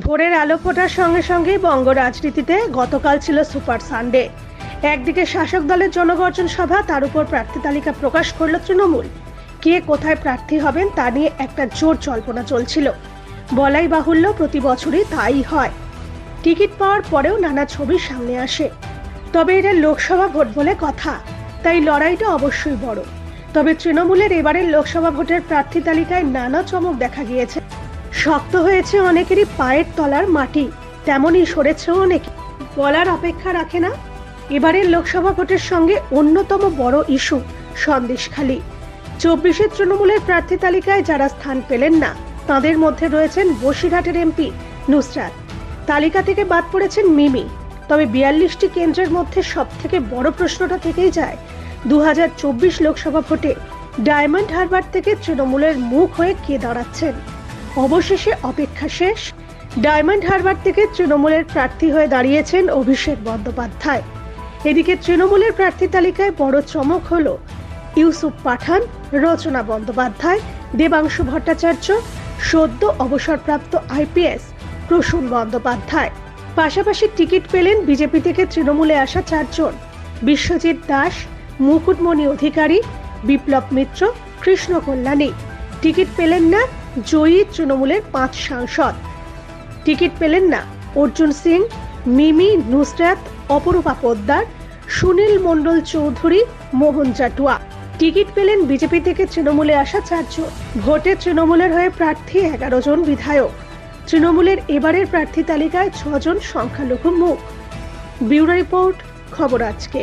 ভোরের আলো ফোটার সঙ্গে সঙ্গেই বঙ্গ রাজনীতিতে গতকাল ছিল সুপার সানডে। একদিকে শাসক দলের জনগর্জন সভা, তার উপর প্রার্থী তালিকা প্রকাশ করল তৃণমূল। কে কোথায় প্রার্থী হবেন তা নিয়ে একটা জোর জল্পনা চলছিল। বলাই বাহুল্য, প্রতি বছরই তাই হয়। টিকিট পাওয়ার পরেও নানা ছবি সামনে আসে। তবে এটা লোকসভা ভোট বলে কথা, তাই লড়াইটা অবশ্যই বড়। তবে তৃণমূলের এবারের লোকসভা ভোটের প্রার্থী তালিকায় নানা চমক দেখা গিয়েছে। শক্ত হয়েছে অনেকেরই পায়ের তলার মাটি, তেমনই সরেছে অনেকে। বলার অপেক্ষা রাখে না। এবারের লোকসভা ভোটের সঙ্গে অন্যতম বড় ইস্যু সন্দেশখালী। 24-এর তৃণমূলের প্রার্থী তালিকায় যারা স্থান পেলেন না, তাদের মধ্যে রয়েছেন বসিরহাটের এমপি নুসরাত। তালিকা থেকে বাদ পড়েছেন মিমি। তবে 42টি কেন্দ্রের মধ্যে সব থেকে বড় প্রশ্নটা থেকেই যায়, 2024 লোকসভা ভোটে ডায়মন্ড হারবার থেকে তৃণমূলের মুখ হয়ে কে দাঁড়াচ্ছেন। অবশেষে অপেক্ষা শেষ। ডায়মন্ড হারবার থেকে তৃণমূলের প্রার্থী হয়ে দাঁড়িয়েছেন অভিষেক বন্দ্যোপাধ্যায়। এদিকে তৃণমূলের প্রার্থী তালিকায় বড় চমক হলো ইউসুফ পাঠান, রচনা বন্দ্যোপাধ্যায়, দেবাংশু ভট্টাচার্য, সদ্য অবসরপ্রাপ্ত আইপিএস প্রসূন বন্দ্যোপাধ্যায়। পাশাপাশি টিকিট পেলেন বিজেপি থেকে তৃণমূলে আসা 4 জন: বিশ্বজিৎ দাস, মুকুটমণি অধিকারী, বিপ্লব মিত্র, কৃষ্ণ কল্যাণী। টিকিট পেলেন না জয়ী তৃণমূলের 5 সাংসদ। টিকিট পেলেন না অর্জুন সিং, মিমি, নুসরাত, অপরূপা পোদ্দার, সুনীল মণ্ডল চৌধুরী, মোহন জাটুয়া। টিকিট পেলেন বিজেপি থেকে তৃণমূলে আসা 4 জন। ভোটে তৃণমূলের হয়ে প্রার্থী 11 জন বিধায়ক। তৃণমূলের এবারের প্রার্থী তালিকায় 6 জন সংখ্যালঘু মুখ। ব্যুরো রিপোর্ট, খবর আজকে।